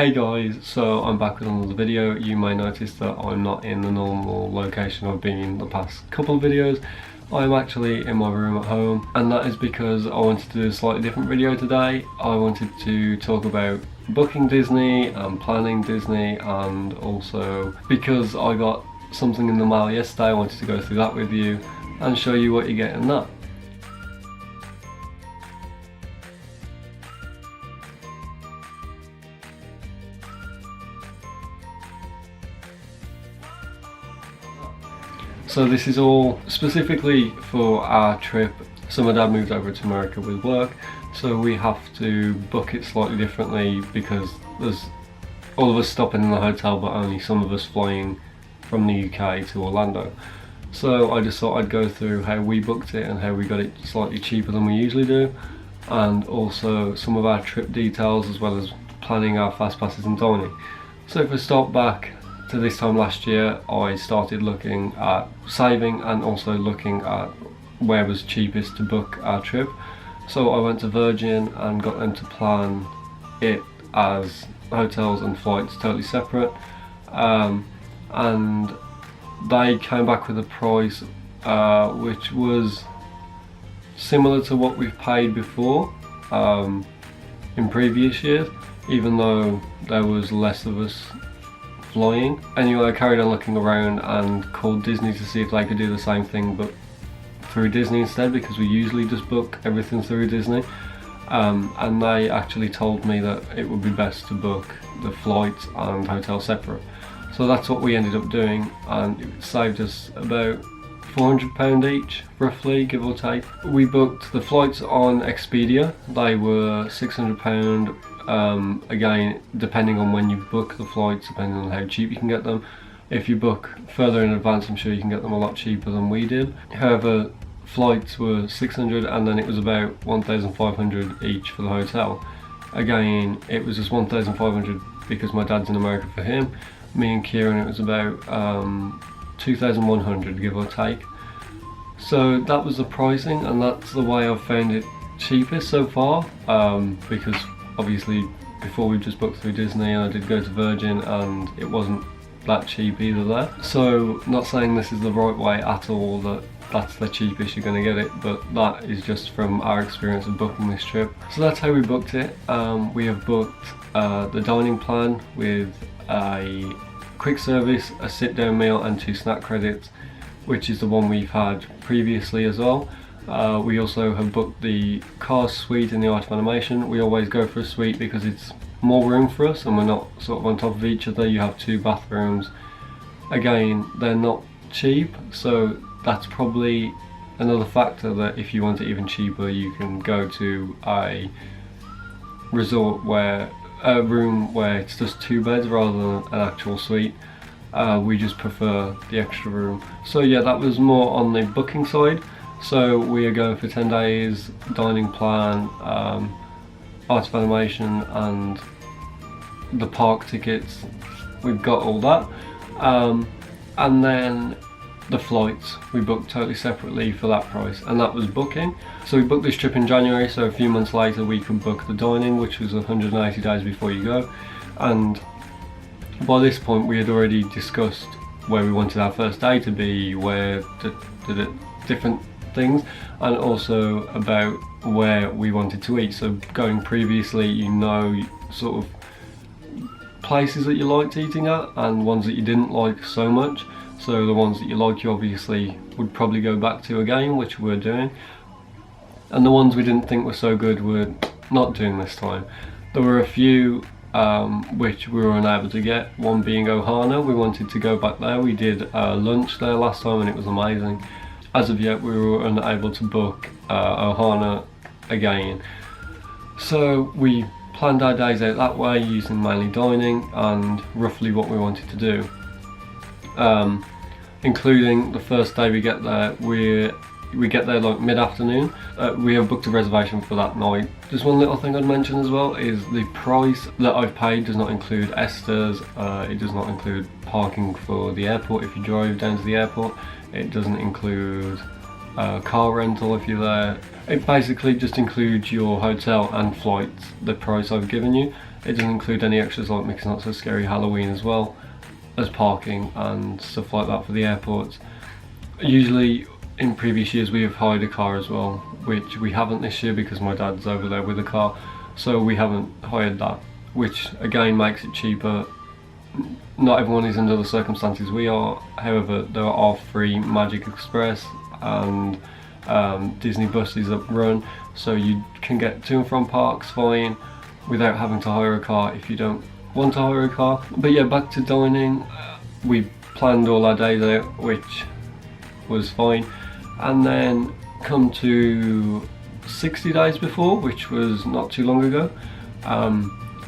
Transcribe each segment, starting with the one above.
Hey guys, so I'm back with another video. You may notice that I'm not in the normal location I've been in the past couple of videos. I'm actually in my room at home, and that is because I wanted to do a slightly different video today. I wanted to talk about booking Disney and planning Disney, and also because I got something in the mail yesterday, I wanted to go through that with you and show you what you get in that. So this is all specifically for our trip. So my dad moved over to America with work, so we have to book it slightly differently because there's all of us stopping in the hotel but only some of us flying from the UK to Orlando. So I just thought I'd go through how we booked it and how we got it slightly cheaper than we usually do, and also some of our trip details as well as planning our fast passes and dining. So if we start back to this time last year, I started looking at saving and also looking at where was cheapest to book our trip. So I went to Virgin and got them to plan it as hotels and flights totally separate, and they came back with a price which was similar to what we've paid before in previous years, even though there was less of us flying. Anyway, I carried on looking around and called Disney to see if they could do the same thing but through Disney instead, because we usually just book everything through Disney, and they actually told me that it would be best to book the flights and hotel separate. So that's what we ended up doing, and it saved us about £400 each, roughly, give or take. We booked the flights on Expedia. They were £600, again depending on when you book the flights, depending on how cheap you can get them. If you book further in advance, I'm sure you can get them a lot cheaper than we did. However, flights were £600, and then it was about £1,500 each for the hotel. Again, it was just £1,500 because my dad's in America for him. Me and Kieran, it was about £2,100, give or take. So that was the pricing, and that's the way I've found it cheapest so far, because obviously before we just booked through Disney, and I did go to Virgin and it wasn't that cheap either there. So not saying this is the right way at all, that that's the cheapest you're going to get it, but that is just from our experience of booking this trip. So that's how we booked it. We have booked the dining plan with a quick service, a sit down meal and 2 snack credits, which is the one we've had previously as well. We also have booked the Cars suite in the Art of Animation. We always go for a suite because it's more room for us and we're not sort of on top of each other. You have 2 bathrooms. Again, they're not cheap, so that's probably another factor, that if you want it even cheaper, you can go to a resort where a room where it's just 2 beds rather than an actual suite. We just prefer the extra room. So yeah, that was more on the booking side. So we are going for 10 days, dining plan, Art of Animation and the park tickets. We've got all that. And then the flights we booked totally separately for that price, and that was booking. So we booked this trip in January, so a few months later we could book the dining, which was 180 days before you go. And by this point we had already discussed where we wanted our first day to be, where to different things, and also about where we wanted to eat. So going previously, you know, sort of places that you liked eating at and ones that you didn't like so much. So the ones that you like, you obviously would probably go back to again, which we're doing, and the ones we didn't think were so good we're not doing this time. There were a few which we were unable to get, one being Ohana. We wanted to go back there. We did lunch there last time and it was amazing. As of yet, we were unable to book Ohana again. So we planned our days out that way, using mainly dining and roughly what we wanted to do. Including the first day we get there, we get there like mid-afternoon. We have booked a reservation for that night. Just one little thing I'd mention as well is the price that I've paid does not include Esther's, it does not include parking for the airport if you drive down to the airport. It doesn't include car rental if you're there. It basically just includes your hotel and flights, the price I've given you. It doesn't include any extras like Mickey's Not So Scary Halloween, as well as parking and stuff like that for the airports. Usually in previous years we have hired a car as well, which we haven't this year because my dad's over there with a car, so we haven't hired that, which again makes it cheaper. Not everyone is under the circumstances we are, however there are free Magic Express and Disney buses that run, so you can get to and from parks fine without having to hire a car if you don't want to hire a car. But yeah, back to dining, we planned all our days out, which was fine, and then come to 60 days before, which was not too long ago,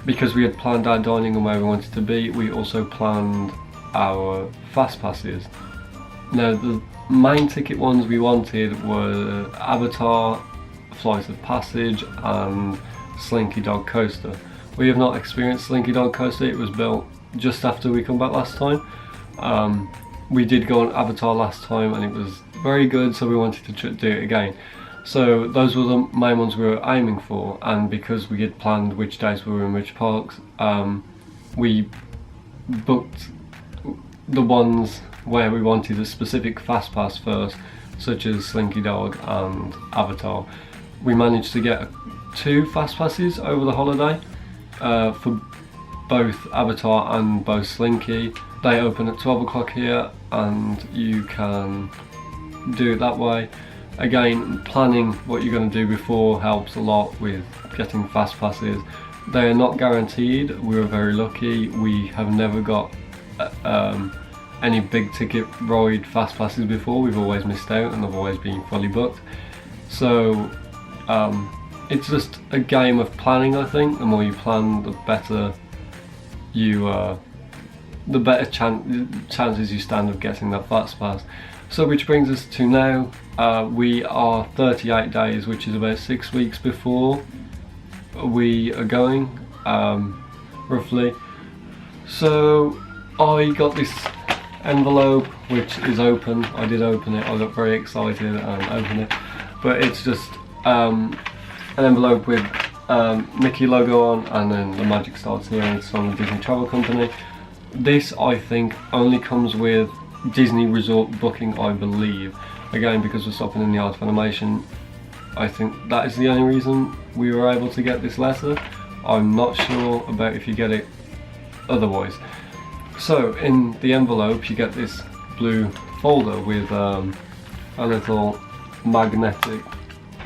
because we had planned our dining and where we wanted to be, we also planned our fast passes. Now the main ticket ones we wanted were Avatar, Flight of Passage and Slinky Dog Coaster. We have not experienced Slinky Dog Coaster, it was built just after we come back last time. We did go on Avatar last time and it was very good, so we wanted to do it again. So those were the main ones we were aiming for, and because we had planned which days we were in which parks, we booked the ones where we wanted a specific fast pass first, such as Slinky Dog and Avatar. We managed to get 2 fast passes over the holiday for both Avatar and both Slinky. They open at 12 o'clock here and you can do it that way. Again, planning what you're going to do before helps a lot with getting fast passes. They are not guaranteed. We were very lucky. We have never got any big ticket ride fast passes before. We've always missed out and they've always been fully booked. So it's just a game of planning, I think. The more you plan, the better you the better chances you stand of getting that fast pass. So which brings us to now. We are 38 days, which is about 6 weeks before we are going, roughly. So I got this envelope which is open. I did open it, I got very excited and opened it, but it's just an envelope with Mickey logo on, and then the magic starts here, and it's from the Disney Travel Company. This I think only comes with Disney Resort booking, I believe. Again, because we're stopping in the Art of Animation, I think that is the only reason we were able to get this letter. I'm not sure about if you get it otherwise. So in the envelope you get this blue folder with a little magnetic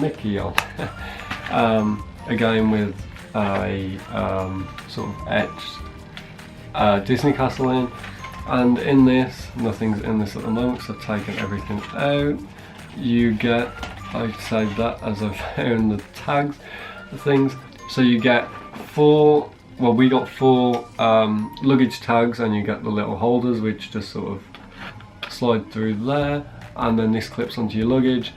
Mickey on. Again with a sort of etched Disney castle in. And in this, nothing's in this at the moment because I've taken everything out. You get, I saved that as I found the tags, the things. So you get 4, well we got 4 luggage tags, and you get the little holders which just sort of slide through there, and then this clips onto your luggage.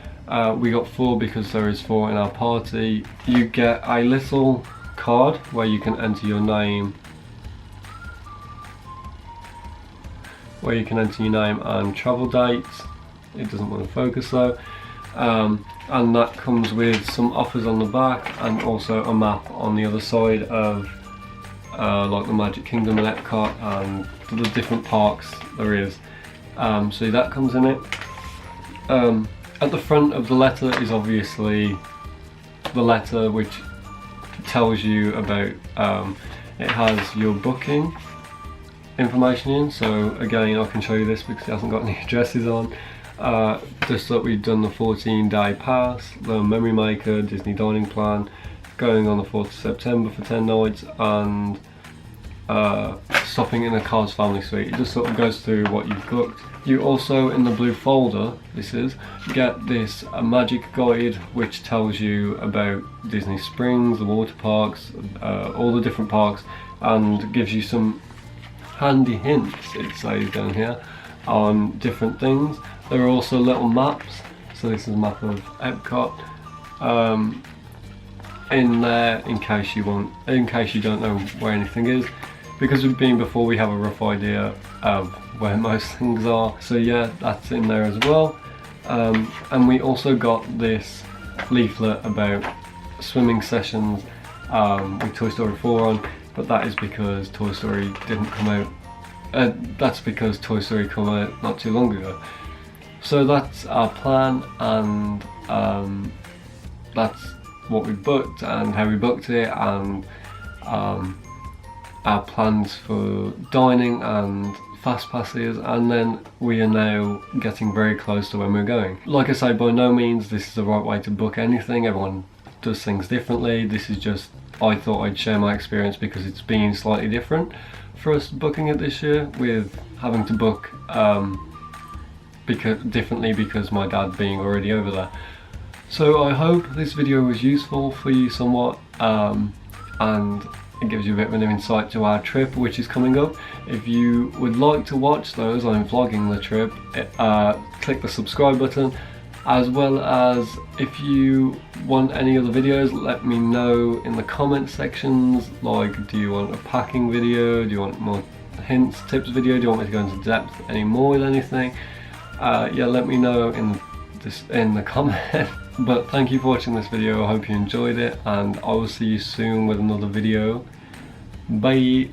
We got 4 because there is 4 in our party. You get a little card where you can enter your name, and travel dates. It doesn't want to focus though. And that comes with some offers on the back and also a map on the other side of like the Magic Kingdom and Epcot and the different parks there is. So that comes in it. At the front of the letter is obviously the letter which tells you about, it has your booking information in. So again, I can show you this because it hasn't got any addresses on. Just that we've done the 14-day pass, the Memory Maker, Disney Dining Plan, going on the 4th of September for 10 nights, and stopping in a Cars Family Suite. It just sort of goes through what you've booked. You also, in the blue folder, get this magic guide which tells you about Disney Springs, the water parks, all the different parks, and gives you some handy hints, it says down here, on different things. There are also little maps, so this is a map of Epcot in there in case you don't know where anything is. Because we've been before, we have a rough idea of where most things are. So yeah, that's in there as well. And we also got this leaflet about swimming sessions with Toy Story 4 on, but that is because Toy Story didn't come out. That's because Toy Story came out not too long ago. So that's our plan, and that's what we booked and how we booked it, and our plans for dining and fast passes, and then we are now getting very close to when we're going. Like I say, by no means this is the right way to book anything. Everyone does things differently. This is just, I thought I'd share my experience because it's been slightly different for us booking it this year, with having to book differently because my dad being already over there. So I hope this video was useful for you somewhat, and it gives you a bit of an insight to our trip which is coming up. If you would like to watch those, I'm vlogging the trip, click the subscribe button, as well as if you want any other videos, let me know in the comment sections. Like, do you want a packing video, do you want more hints, tips video, do you want me to go into depth any more with anything? Yeah, let me know in the comment. But thank you for watching this video, I hope you enjoyed it, and I will see you soon with another video. Bye!